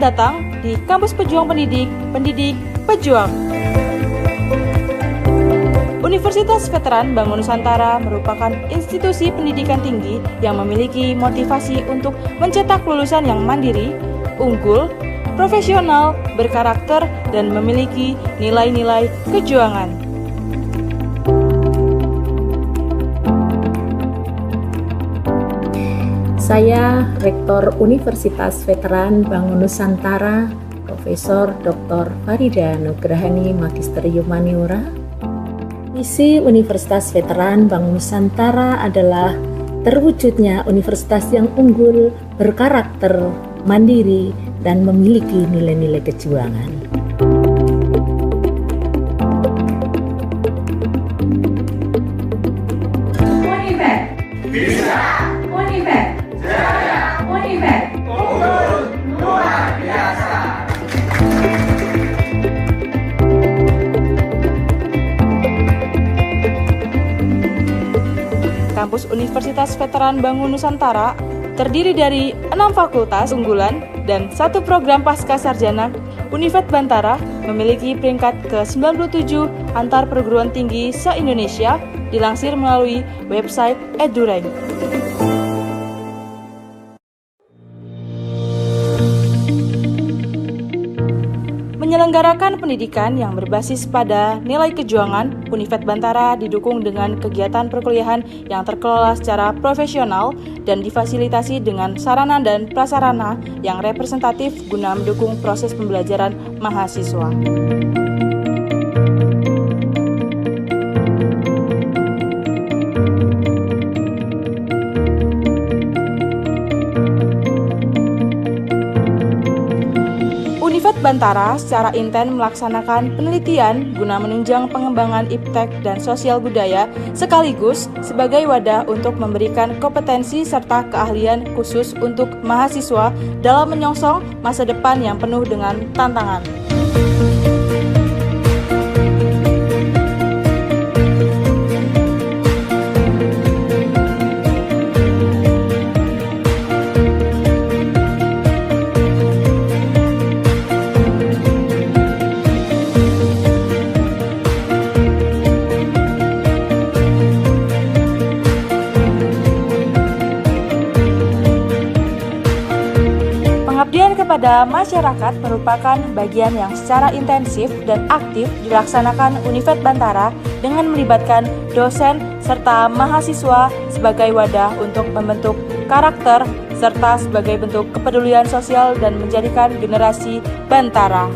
Selamat datang di Kampus Pejuang Pendidik, Pendidik Pejuang. Universitas Veteran Bangun Nusantara merupakan institusi pendidikan tinggi yang memiliki motivasi untuk mencetak lulusan yang mandiri, unggul, profesional, berkarakter, dan memiliki nilai-nilai kejuangan. Saya Rektor Universitas Veteran Bangun Nusantara, Profesor Dr. Farida Nugrahani Magister Humaniora. Misi Universitas Veteran Bangun Nusantara adalah terwujudnya universitas yang unggul, berkarakter, mandiri, dan memiliki nilai-nilai kejuangan. Univet bisa, Univet jaya, Univet unggul luar biasa. Kampus Universitas Veteran Bangun Nusantara terdiri dari 6 fakultas unggulan dan 1 program pasca sarjana. Univet Bantara memiliki peringkat ke-97 antar perguruan tinggi se-Indonesia, dilansir melalui website EduRank. Menyelenggarakan pendidikan yang berbasis pada nilai kejuangan, Univet Bantara didukung dengan kegiatan perkuliahan yang terkelola secara profesional dan difasilitasi dengan sarana dan prasarana yang representatif guna mendukung proses pembelajaran mahasiswa. Univet Bantara secara intens melaksanakan penelitian guna menunjang pengembangan iptek dan sosial budaya sekaligus sebagai wadah untuk memberikan kompetensi serta keahlian khusus untuk mahasiswa dalam menyongsong masa depan yang penuh dengan tantangan. Pengabdian kepada masyarakat merupakan bagian yang secara intensif dan aktif dilaksanakan Univet Bantara dengan melibatkan dosen serta mahasiswa sebagai wadah untuk membentuk karakter serta sebagai bentuk kepedulian sosial dan menjadikan generasi Bantara.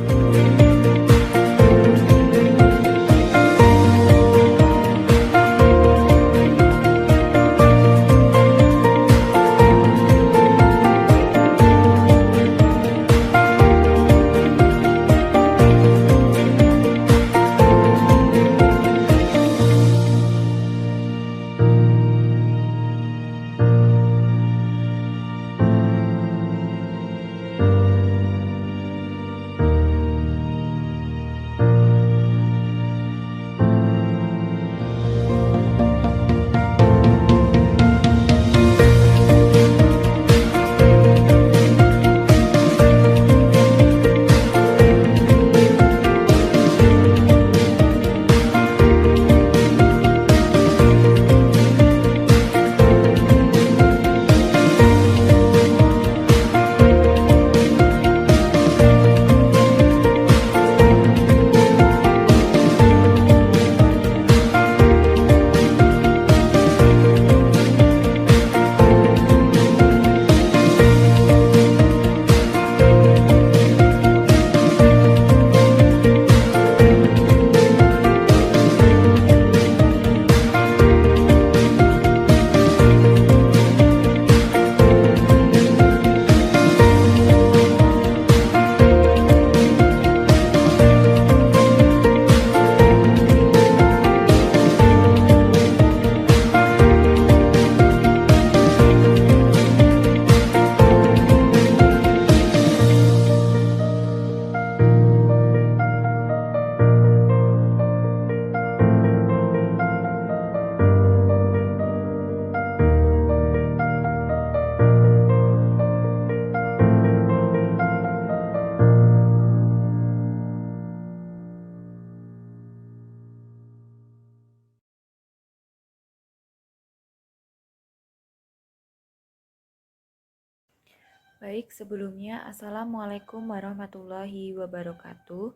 Baik, sebelumnya Assalamualaikum warahmatullahi wabarakatuh.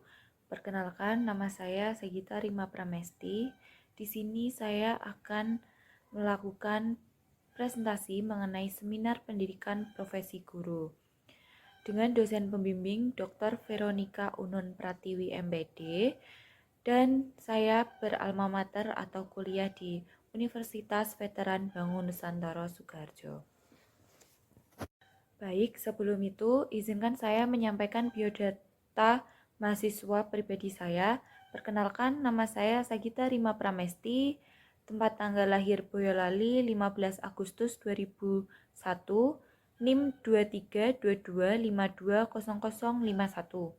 Perkenalkan, nama saya Sagita Rima Pramesti. Di sini saya akan melakukan presentasi mengenai seminar pendidikan profesi guru dengan dosen pembimbing Dr. Veronica Unun Pratiwi MPD, dan saya beralma mater atau kuliah di Universitas Veteran Bangun Nusantara Sukoharjo. Baik, sebelum itu izinkan saya menyampaikan biodata mahasiswa pribadi saya. Perkenalkan, nama saya Sagita Rima Pramesti, tempat tanggal lahir Boyolali 15 Agustus 2001, NIM 2322520051.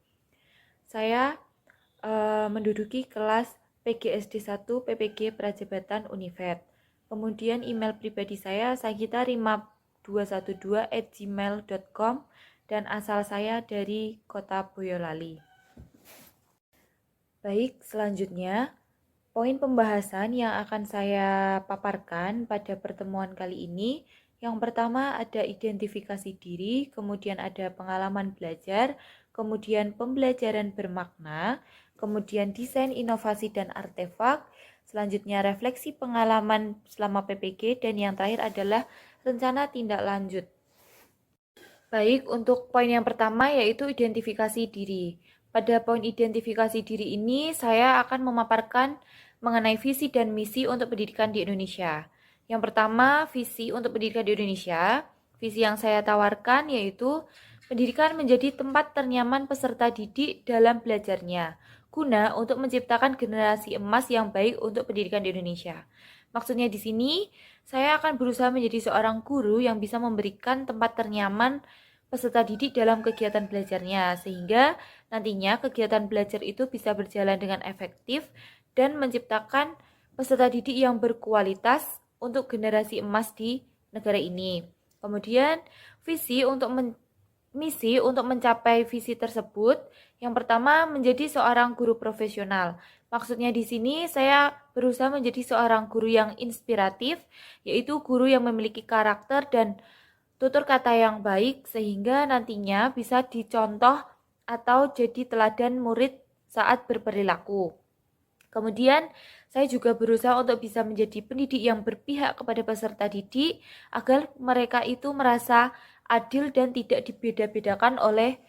Saya menduduki kelas PGSD 1 PPG Prajabatan Univet. Kemudian email pribadi saya sagitarima212@gmail.com dan asal saya dari kota Boyolali. Baik, selanjutnya poin pembahasan yang akan saya paparkan pada pertemuan kali ini. Yang pertama ada identifikasi diri, kemudian ada pengalaman belajar, kemudian pembelajaran bermakna, kemudian desain inovasi dan artefak, selanjutnya refleksi pengalaman selama PPG, dan yang terakhir adalah rencana tindak lanjut. Baik, untuk poin yang pertama yaitu identifikasi diri. Pada poin identifikasi diri ini, saya akan memaparkan mengenai visi dan misi untuk pendidikan di Indonesia. Yang pertama, visi untuk pendidikan di Indonesia. Visi yang saya tawarkan yaitu pendidikan menjadi tempat ternyaman peserta didik dalam belajarnya, guna untuk menciptakan generasi emas yang baik untuk pendidikan di Indonesia. Maksudnya di sini, saya akan berusaha menjadi seorang guru yang bisa memberikan tempat ternyaman peserta didik dalam kegiatan belajarnya, sehingga nantinya kegiatan belajar itu bisa berjalan dengan efektif dan menciptakan peserta didik yang berkualitas untuk generasi emas di negara ini. Kemudian misi untuk mencapai visi tersebut, yang pertama menjadi seorang guru profesional. Maksudnya di sini saya berusaha menjadi seorang guru yang inspiratif, yaitu guru yang memiliki karakter dan tutur kata yang baik sehingga nantinya bisa dicontoh atau jadi teladan murid saat berperilaku. Kemudian saya juga berusaha untuk bisa menjadi pendidik yang berpihak kepada peserta didik agar mereka itu merasa adil dan tidak dibeda-bedakan oleh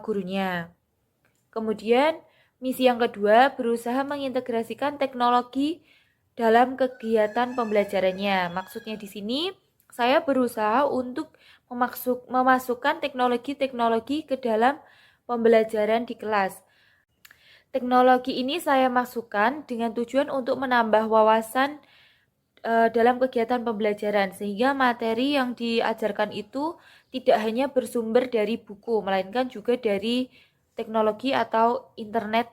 gurunya. Kemudian misi yang kedua berusaha mengintegrasikan teknologi dalam kegiatan pembelajarannya. Maksudnya di sini saya berusaha untuk memasukkan teknologi-teknologi ke dalam pembelajaran di kelas. Teknologi ini saya masukkan dengan tujuan untuk menambah wawasan dalam kegiatan pembelajaran, sehingga materi yang diajarkan itu tidak hanya bersumber dari buku, melainkan juga dari teknologi atau internet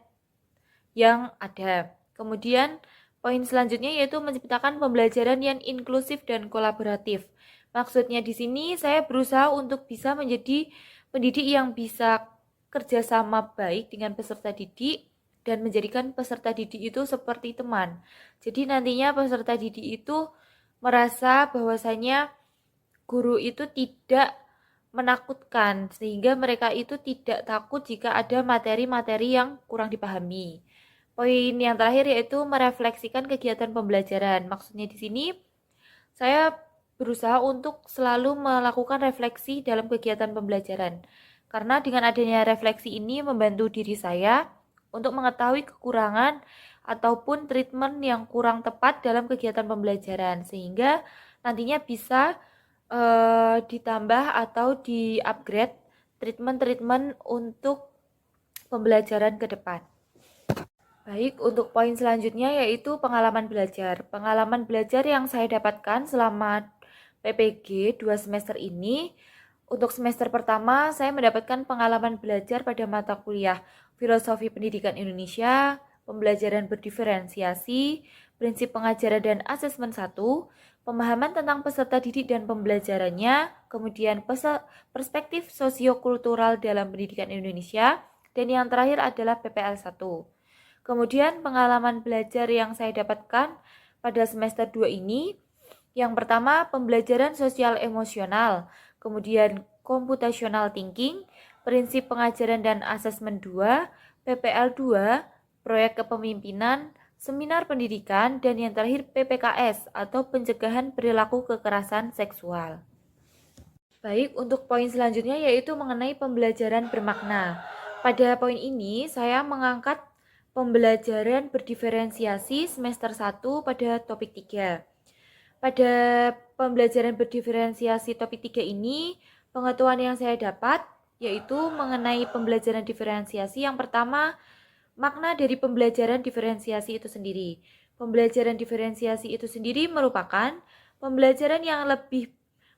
yang ada. Kemudian poin selanjutnya yaitu menciptakan pembelajaran yang inklusif dan kolaboratif. Maksudnya di sini saya berusaha untuk bisa menjadi pendidik yang bisa kerjasama baik dengan peserta didik dan menjadikan peserta didik itu seperti teman. Jadi nantinya peserta didik itu merasa bahwasanya guru itu tidak menakutkan, sehingga mereka itu tidak takut jika ada materi-materi yang kurang dipahami. Poin yang terakhir yaitu merefleksikan kegiatan pembelajaran. Maksudnya di sini saya berusaha untuk selalu melakukan refleksi dalam kegiatan pembelajaran. Karena dengan adanya refleksi ini membantu diri saya untuk mengetahui kekurangan ataupun treatment yang kurang tepat dalam kegiatan pembelajaran, sehingga nantinya bisa ditambah atau di-upgrade treatment-treatment untuk pembelajaran ke depan. Baik, untuk poin selanjutnya yaitu pengalaman belajar. Pengalaman belajar yang saya dapatkan selama PPG 2 semester ini, untuk semester pertama saya mendapatkan pengalaman belajar pada mata kuliah Filosofi Pendidikan Indonesia, Pembelajaran Berdiferensiasi, Prinsip Pengajaran dan Asesmen 1, Pemahaman tentang peserta didik dan pembelajarannya, kemudian perspektif sosiokultural dalam pendidikan Indonesia, dan yang terakhir adalah PPL 1. Kemudian pengalaman belajar yang saya dapatkan pada semester 2 ini, yang pertama pembelajaran sosial emosional, kemudian Computational Thinking, Prinsip Pengajaran dan Asesmen 2, PPL 2, Proyek Kepemimpinan, Seminar Pendidikan, dan yang terakhir PPKS atau Pencegahan Perilaku Kekerasan Seksual. Baik, untuk poin selanjutnya yaitu mengenai pembelajaran bermakna. Pada poin ini saya mengangkat pembelajaran berdiferensiasi semester 1 pada topik 3. Pada pembelajaran berdiferensiasi topik 3 ini, pengetahuan yang saya dapat yaitu mengenai pembelajaran diferensiasi. Yang pertama, makna dari pembelajaran diferensiasi itu sendiri. Pembelajaran diferensiasi itu sendiri merupakan pembelajaran yang lebih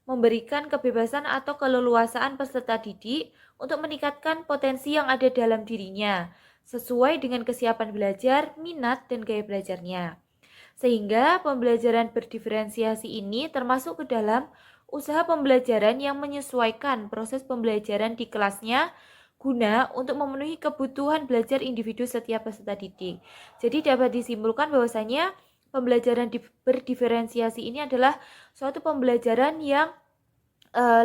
memberikan kebebasan atau keleluasaan peserta didik untuk meningkatkan potensi yang ada dalam dirinya, sesuai dengan kesiapan belajar, minat, dan gaya belajarnya. Sehingga pembelajaran berdiferensiasi ini termasuk ke dalam usaha pembelajaran yang menyesuaikan proses pembelajaran di kelasnya guna untuk memenuhi kebutuhan belajar individu setiap peserta didik. Jadi dapat disimpulkan bahwasanya pembelajaran berdiferensiasi ini adalah suatu pembelajaran yang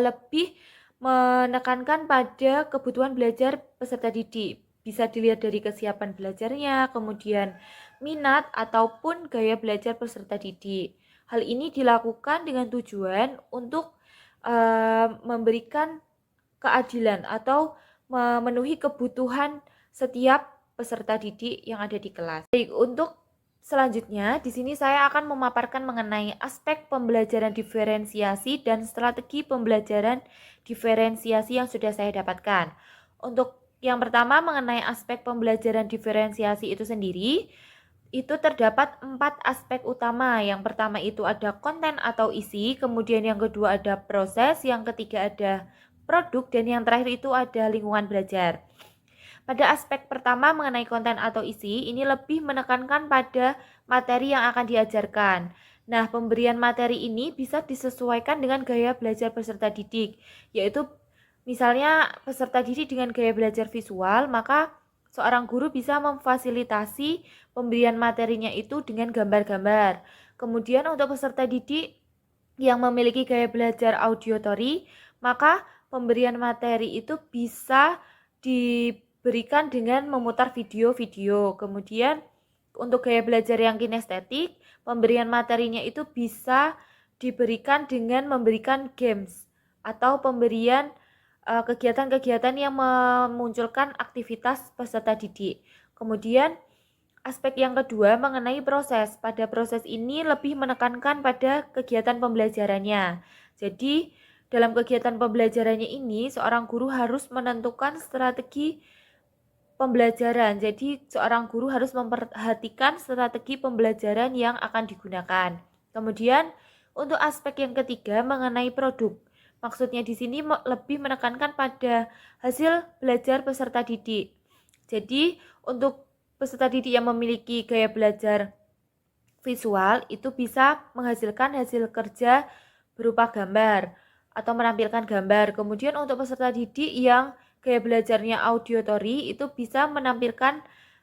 lebih menekankan pada kebutuhan belajar peserta didik. Bisa dilihat dari kesiapan belajarnya, kemudian minat ataupun gaya belajar peserta didik. Hal ini dilakukan dengan tujuan untuk memberikan keadilan atau memenuhi kebutuhan setiap peserta didik yang ada di kelas. Baik, untuk selanjutnya di sini saya akan memaparkan mengenai aspek pembelajaran diferensiasi dan strategi pembelajaran diferensiasi yang sudah saya dapatkan. Untuk yang pertama mengenai aspek pembelajaran diferensiasi itu sendiri, itu terdapat 4 aspek utama. Yang pertama itu ada konten atau isi, kemudian yang kedua ada proses, yang ketiga ada produk, dan yang terakhir itu ada lingkungan belajar. Pada aspek pertama mengenai konten atau isi, ini lebih menekankan pada materi yang akan diajarkan. Nah, pemberian materi ini bisa disesuaikan dengan gaya belajar peserta didik, yaitu misalnya peserta didik dengan gaya belajar visual, maka seorang guru bisa memfasilitasi pemberian materinya itu dengan gambar-gambar. Kemudian untuk peserta didik yang memiliki gaya belajar auditory, maka pemberian materi itu bisa diberikan dengan memutar video-video. Kemudian untuk gaya belajar yang kinestetik, pemberian materinya itu bisa diberikan dengan memberikan games atau pemberian kegiatan-kegiatan yang memunculkan aktivitas peserta didik. Kemudian aspek yang kedua mengenai proses. Pada proses ini lebih menekankan pada kegiatan pembelajarannya. Jadi dalam kegiatan pembelajarannya ini seorang guru harus menentukan strategi pembelajaran. Jadi seorang guru harus memperhatikan strategi pembelajaran yang akan digunakan. Kemudian untuk aspek yang ketiga mengenai produk. Maksudnya di sini lebih menekankan pada hasil belajar peserta didik. Jadi untuk peserta didik yang memiliki gaya belajar visual itu bisa menghasilkan hasil kerja berupa gambar atau menampilkan gambar. Kemudian untuk peserta didik yang gaya belajarnya auditory itu bisa menampilkan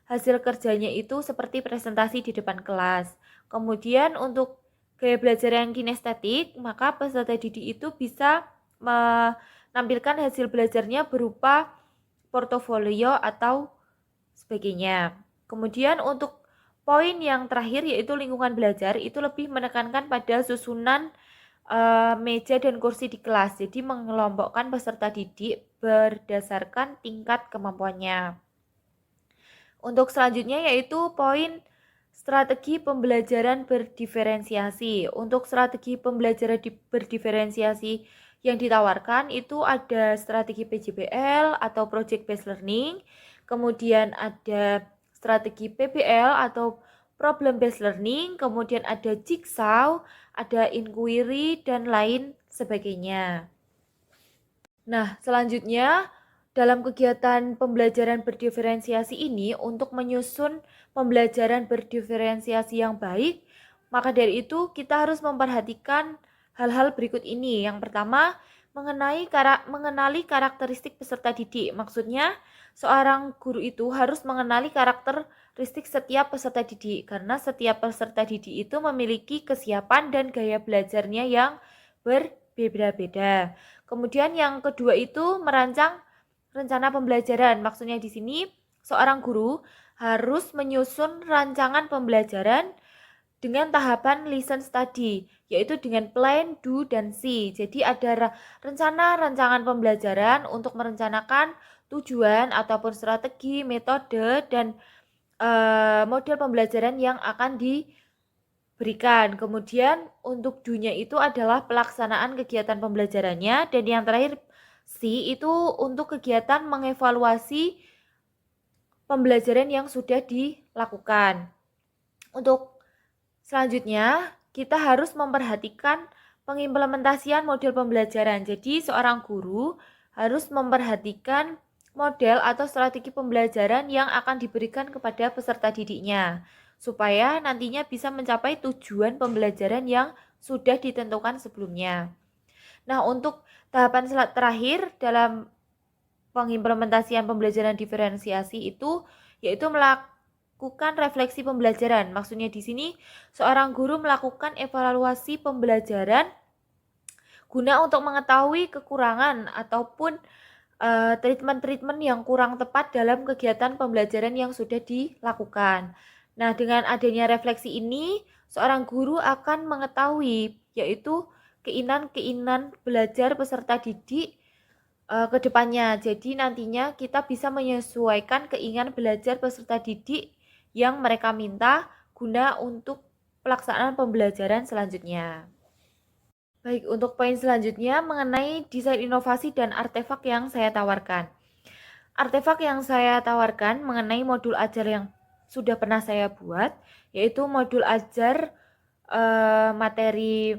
hasil kerjanya itu seperti presentasi di depan kelas. Kemudian untuk gaya belajar yang kinestetik, maka peserta didik itu bisa menampilkan hasil belajarnya berupa portofolio atau sebagainya. Kemudian untuk poin yang terakhir yaitu lingkungan belajar itu lebih menekankan pada susunan meja dan kursi di kelas. Jadi mengelompokkan peserta didik berdasarkan tingkat kemampuannya. Untuk selanjutnya yaitu poin strategi pembelajaran berdiferensiasi. Untuk strategi pembelajaran berdiferensiasi yang ditawarkan itu ada strategi PJBL atau Project Based Learning, kemudian ada strategi PBL atau Problem Based Learning, kemudian ada Jigsaw, ada Inquiry, dan lain sebagainya. Nah, selanjutnya dalam kegiatan pembelajaran berdiferensiasi ini untuk menyusun pembelajaran berdiferensiasi yang baik, maka dari itu kita harus memperhatikan hal-hal berikut ini. Yang pertama, mengenali karakteristik peserta didik. Maksudnya, seorang guru itu harus mengenali karakteristik setiap peserta didik karena setiap peserta didik itu memiliki kesiapan dan gaya belajarnya yang berbeda. berbeda-beda. Kemudian yang kedua itu merancang rencana pembelajaran. Maksudnya di sini seorang guru harus menyusun rancangan pembelajaran dengan tahapan listen study, yaitu dengan plan, do, dan see. Jadi ada rencana rancangan pembelajaran untuk merencanakan tujuan ataupun strategi, metode, dan model pembelajaran yang akan diberikan. Kemudian untuk do-nya itu adalah pelaksanaan kegiatan pembelajarannya, dan yang terakhir C itu untuk kegiatan mengevaluasi pembelajaran yang sudah dilakukan. Untuk selanjutnya, kita harus memperhatikan pengimplementasian model pembelajaran. Jadi, seorang guru harus memperhatikan model atau strategi pembelajaran yang akan diberikan kepada peserta didiknya, supaya nantinya bisa mencapai tujuan pembelajaran yang sudah ditentukan sebelumnya. Nah, untuk tahapan terakhir dalam pengimplementasian pembelajaran diferensiasi itu yaitu melakukan refleksi pembelajaran. Maksudnya di sini seorang guru melakukan evaluasi pembelajaran guna untuk mengetahui kekurangan ataupun treatment-treatment yang kurang tepat dalam kegiatan pembelajaran yang sudah dilakukan. Nah, dengan adanya refleksi ini, seorang guru akan mengetahui yaitu keinginan belajar peserta didik ke depannya. Jadi nantinya kita bisa menyesuaikan keinginan belajar peserta didik yang mereka minta guna untuk pelaksanaan pembelajaran selanjutnya. Baik, untuk poin selanjutnya mengenai desain inovasi dan artefak yang saya tawarkan. Artefak yang saya tawarkan mengenai modul ajar yang sudah pernah saya buat, yaitu modul ajar materi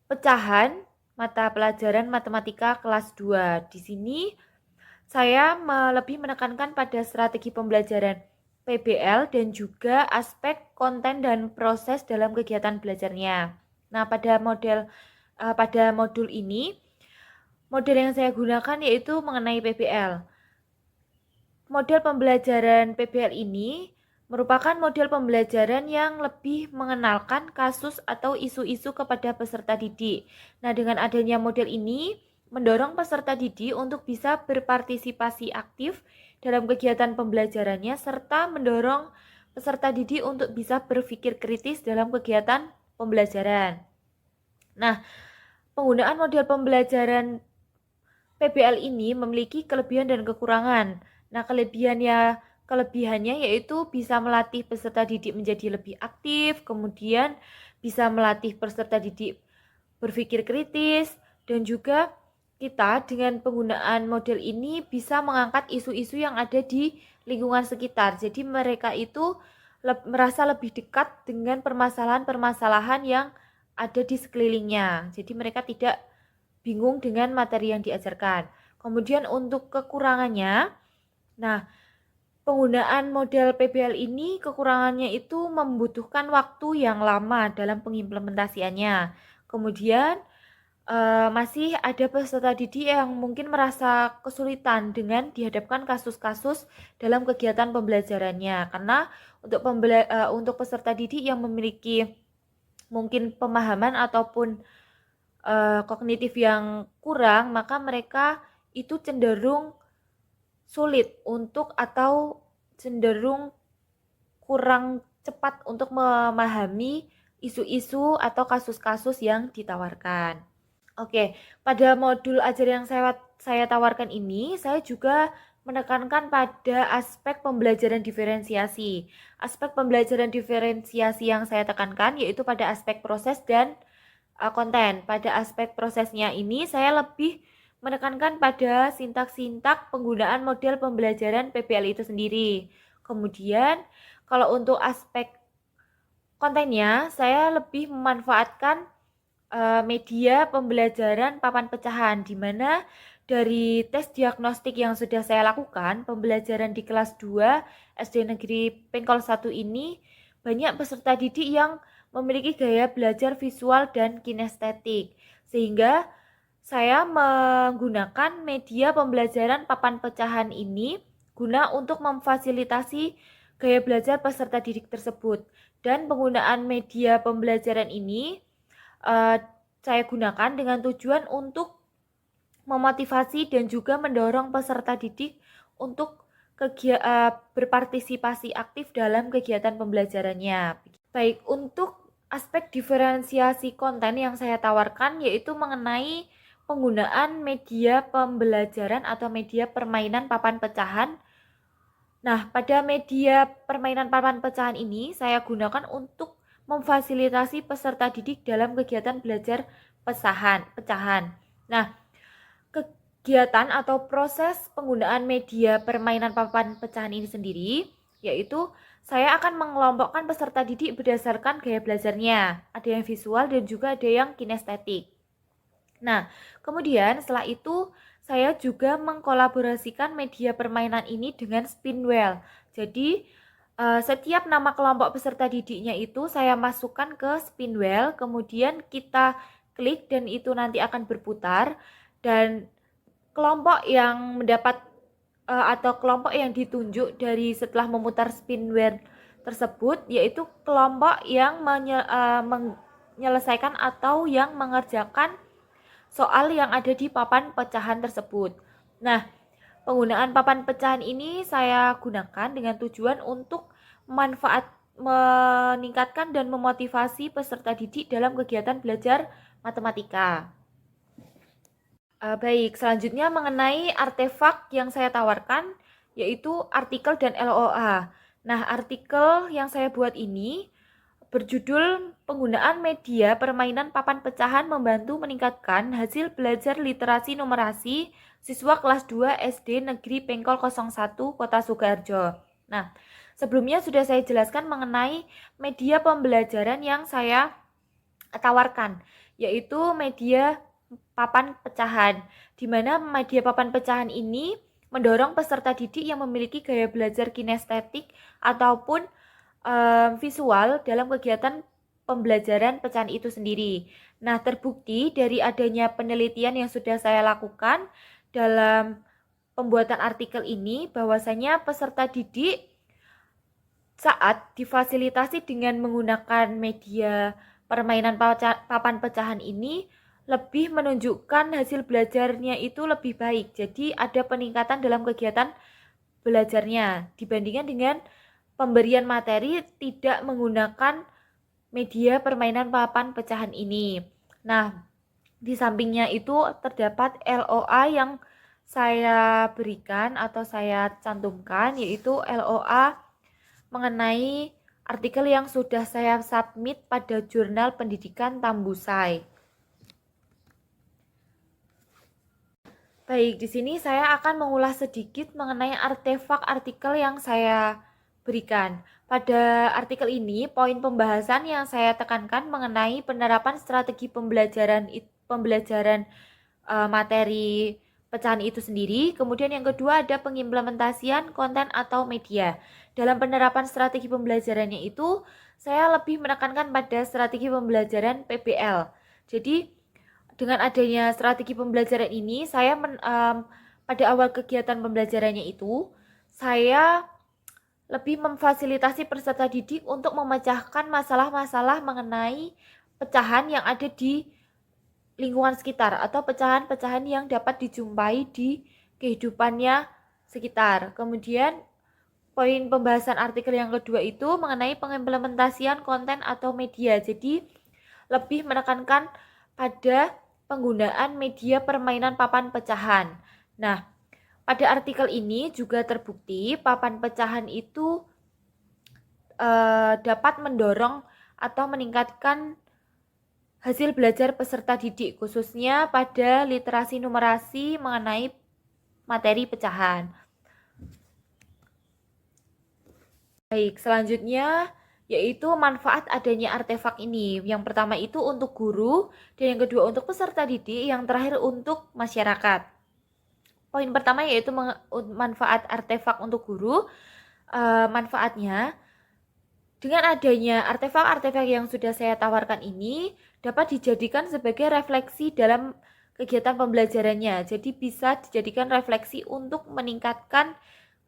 pecahan mata pelajaran matematika kelas 2. Di sini saya lebih menekankan pada strategi pembelajaran PBL dan juga aspek konten dan proses dalam kegiatan belajarnya. Nah, pada modul ini, model yang saya gunakan yaitu mengenai PBL. Model pembelajaran PBL ini merupakan model pembelajaran yang lebih mengenalkan kasus atau isu-isu kepada peserta didik. Nah, dengan adanya model ini, mendorong peserta didik untuk bisa berpartisipasi aktif dalam kegiatan pembelajarannya, serta mendorong peserta didik untuk bisa berpikir kritis dalam kegiatan pembelajaran. Nah, penggunaan model pembelajaran PBL ini memiliki kelebihan dan kekurangan. Nah, kelebihannya yaitu bisa melatih peserta didik menjadi lebih aktif, kemudian bisa melatih peserta didik berpikir kritis, dan juga kita dengan penggunaan model ini bisa mengangkat isu-isu yang ada di lingkungan sekitar. Jadi mereka itu merasa lebih dekat dengan permasalahan-permasalahan yang ada di sekelilingnya. Jadi mereka tidak bingung dengan materi yang diajarkan. Kemudian untuk kekurangannya, nah, penggunaan model PBL ini kekurangannya itu membutuhkan waktu yang lama dalam pengimplementasiannya. Kemudian masih ada peserta didik yang mungkin merasa kesulitan dengan dihadapkan kasus-kasus dalam kegiatan pembelajarannya, karena untuk peserta didik yang memiliki mungkin pemahaman ataupun kognitif yang kurang, maka mereka itu cenderung sulit atau cenderung kurang cepat untuk memahami isu-isu atau kasus-kasus yang ditawarkan. Oke, pada modul ajar yang saya tawarkan ini, saya juga menekankan pada aspek pembelajaran diferensiasi. Aspek pembelajaran diferensiasi yang saya tekankan yaitu pada aspek proses dan konten. Pada aspek prosesnya ini, saya lebih menekankan pada sintak-sintak penggunaan model pembelajaran PBL itu sendiri. Kemudian, kalau untuk aspek kontennya, saya lebih memanfaatkan media pembelajaran papan pecahan, di mana dari tes diagnostik yang sudah saya lakukan, pembelajaran di kelas 2 SD Negeri Pengkol 1 ini banyak peserta didik yang memiliki gaya belajar visual dan kinestetik, sehingga saya menggunakan media pembelajaran papan pecahan ini guna untuk memfasilitasi gaya belajar peserta didik tersebut. Dan penggunaan media pembelajaran ini saya gunakan dengan tujuan untuk memotivasi dan juga mendorong peserta didik untuk berpartisipasi aktif dalam kegiatan pembelajarannya. Baik, untuk aspek diferensiasi konten yang saya tawarkan yaitu mengenai penggunaan media pembelajaran atau media permainan papan pecahan. Nah, pada media permainan papan pecahan ini saya gunakan untuk memfasilitasi peserta didik dalam kegiatan belajar pecahan. Nah, kegiatan atau proses penggunaan media permainan papan pecahan ini sendiri yaitu saya akan mengelompokkan peserta didik berdasarkan gaya belajarnya. Ada yang visual dan juga ada yang kinestetik. Nah, kemudian setelah itu saya juga mengkolaborasikan media permainan ini dengan Spinwheel. Jadi, setiap nama kelompok peserta didiknya itu saya masukkan ke Spinwheel, kemudian kita klik dan itu nanti akan berputar, dan kelompok yang mendapat atau kelompok yang ditunjuk dari setelah memutar Spinwheel tersebut yaitu kelompok yang menyelesaikan atau yang mengerjakan soal yang ada di papan pecahan tersebut. Nah, penggunaan papan pecahan ini saya gunakan dengan tujuan untuk meningkatkan dan memotivasi peserta didik dalam kegiatan belajar matematika. Baik, selanjutnya mengenai artefak yang saya tawarkan yaitu artikel dan LOA. Nah, artikel yang saya buat ini berjudul Penggunaan Media Permainan Papan Pecahan Membantu Meningkatkan Hasil Belajar Literasi Numerasi Siswa Kelas 2 SD Negeri Pengkol 01 Kota Sukoharjo. Nah, sebelumnya sudah saya jelaskan mengenai media pembelajaran yang saya tawarkan, yaitu media papan pecahan, di mana media papan pecahan ini mendorong peserta didik yang memiliki gaya belajar kinestetik ataupun visual dalam kegiatan pembelajaran pecahan itu sendiri. Nah, terbukti dari adanya penelitian yang sudah saya lakukan dalam pembuatan artikel ini bahwasanya peserta didik saat difasilitasi dengan menggunakan media permainan papan pecahan ini lebih menunjukkan hasil belajarnya itu lebih baik. Jadi ada peningkatan dalam kegiatan belajarnya dibandingkan dengan pemberian materi tidak menggunakan media permainan papan pecahan ini. Nah, di sampingnya itu terdapat LOA yang saya berikan atau saya cantumkan, yaitu LOA mengenai artikel yang sudah saya submit pada Jurnal Pendidikan Tambusai. Baik, di sini saya akan mengulas sedikit mengenai artefak artikel yang saya berikan. Pada artikel ini, poin pembahasan yang saya tekankan mengenai penerapan strategi pembelajaran materi pecahan itu sendiri. Kemudian yang kedua ada pengimplementasian konten atau media. Dalam penerapan strategi pembelajarannya itu, saya lebih menekankan pada strategi pembelajaran PBL. Jadi, dengan adanya strategi pembelajaran ini, saya pada awal kegiatan pembelajarannya itu, saya lebih memfasilitasi peserta didik untuk memecahkan masalah-masalah mengenai pecahan yang ada di lingkungan sekitar atau pecahan-pecahan yang dapat dijumpai di kehidupannya sekitar. Kemudian, poin pembahasan artikel yang kedua itu mengenai pengimplementasian konten atau media. Jadi, lebih menekankan pada penggunaan media permainan papan pecahan. Nah, pada artikel ini juga terbukti papan pecahan itu dapat mendorong atau meningkatkan hasil belajar peserta didik, khususnya pada literasi numerasi mengenai materi pecahan. Baik, selanjutnya yaitu manfaat adanya artefak ini. Yang pertama itu untuk guru, dan yang kedua untuk peserta didik, yang terakhir untuk masyarakat. Poin pertama yaitu manfaat artefak untuk guru. Manfaatnya, dengan adanya artefak-artefak yang sudah saya tawarkan ini dapat dijadikan sebagai refleksi dalam kegiatan pembelajarannya. Jadi bisa dijadikan refleksi untuk meningkatkan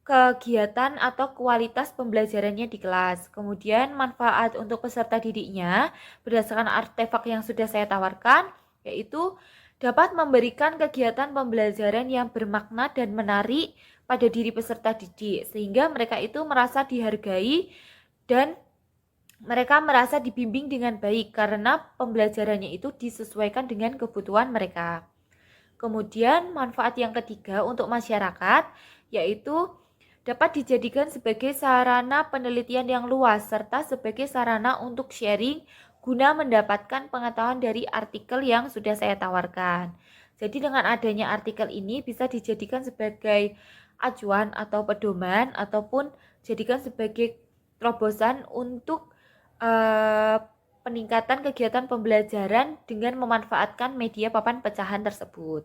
kegiatan atau kualitas pembelajarannya di kelas. Kemudian manfaat untuk peserta didiknya berdasarkan artefak yang sudah saya tawarkan yaitu dapat memberikan kegiatan pembelajaran yang bermakna dan menarik pada diri peserta didik, sehingga mereka itu merasa dihargai dan mereka merasa dibimbing dengan baik karena pembelajarannya itu disesuaikan dengan kebutuhan mereka. Kemudian manfaat yang ketiga untuk masyarakat yaitu dapat dijadikan sebagai sarana penelitian yang luas serta sebagai sarana untuk sharing guna mendapatkan pengetahuan dari artikel yang sudah saya tawarkan. Jadi dengan adanya artikel ini bisa dijadikan sebagai acuan atau pedoman ataupun jadikan sebagai terobosan untuk peningkatan kegiatan pembelajaran dengan memanfaatkan media papan pecahan tersebut.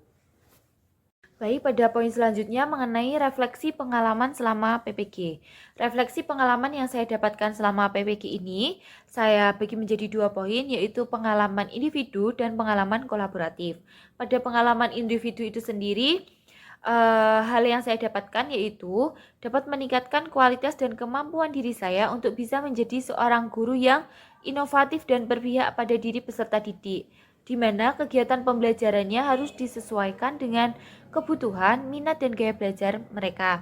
Baik, pada poin selanjutnya mengenai refleksi pengalaman selama PPG. Refleksi pengalaman yang saya dapatkan selama PPG ini, saya bagi menjadi 2 poin, yaitu pengalaman individu dan pengalaman kolaboratif. Pada pengalaman individu itu sendiri, hal yang saya dapatkan yaitu dapat meningkatkan kualitas dan kemampuan diri saya untuk bisa menjadi seorang guru yang inovatif dan berpihak pada diri peserta didik, di mana kegiatan pembelajarannya harus disesuaikan dengan kebutuhan, minat, dan gaya belajar mereka.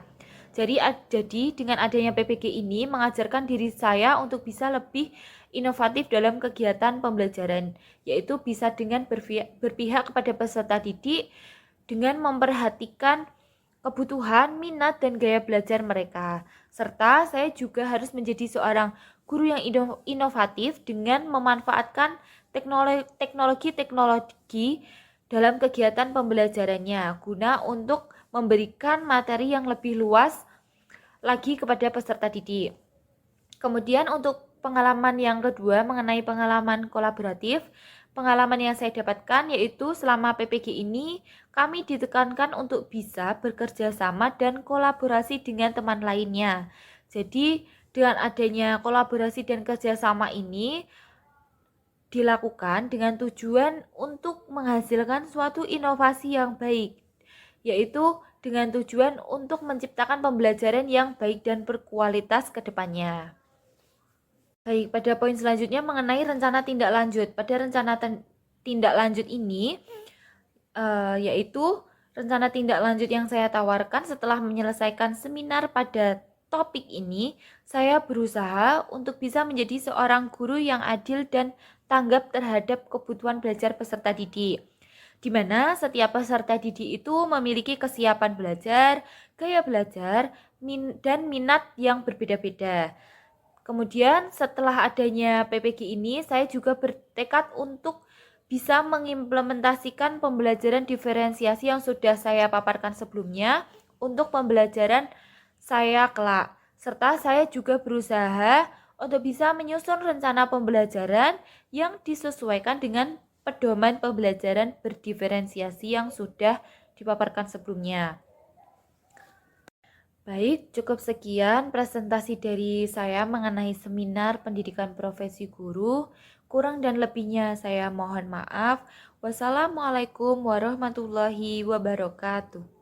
Jadi dengan adanya PPG ini mengajarkan diri saya untuk bisa lebih inovatif dalam kegiatan pembelajaran, yaitu bisa dengan berpihak kepada peserta didik dengan memperhatikan kebutuhan, minat, dan gaya belajar mereka. Serta saya juga harus menjadi seorang guru yang inovatif dengan memanfaatkan teknologi dalam kegiatan pembelajarannya guna untuk memberikan materi yang lebih luas lagi kepada peserta didik. Kemudian untuk pengalaman yang kedua mengenai pengalaman kolaboratif, pengalaman yang saya dapatkan yaitu selama PPG ini kami ditekankan untuk bisa bekerja sama dan kolaborasi dengan teman lainnya. Jadi dengan adanya kolaborasi dan kerjasama ini dilakukan dengan tujuan untuk menghasilkan suatu inovasi yang baik, yaitu dengan tujuan untuk menciptakan pembelajaran yang baik dan berkualitas ke depannya. Baik, pada poin selanjutnya mengenai rencana tindak lanjut. Pada rencana tindak lanjut ini, yaitu rencana tindak lanjut yang saya tawarkan setelah menyelesaikan seminar pada topik ini, saya berusaha untuk bisa menjadi seorang guru yang adil dan tanggap terhadap kebutuhan belajar peserta didik, di mana setiap peserta didik itu memiliki kesiapan belajar, gaya belajar, dan minat yang berbeda-beda. Kemudian setelah adanya PPG ini, saya juga bertekad untuk bisa mengimplementasikan pembelajaran diferensiasi yang sudah saya paparkan sebelumnya untuk pembelajaran saya kelak. Serta saya juga berusaha untuk bisa menyusun rencana pembelajaran yang disesuaikan dengan pedoman pembelajaran berdiferensiasi yang sudah dipaparkan sebelumnya. Baik, cukup sekian presentasi dari saya mengenai seminar pendidikan profesi guru. Kurang dan lebihnya saya mohon maaf. Wassalamualaikum warahmatullahi wabarakatuh.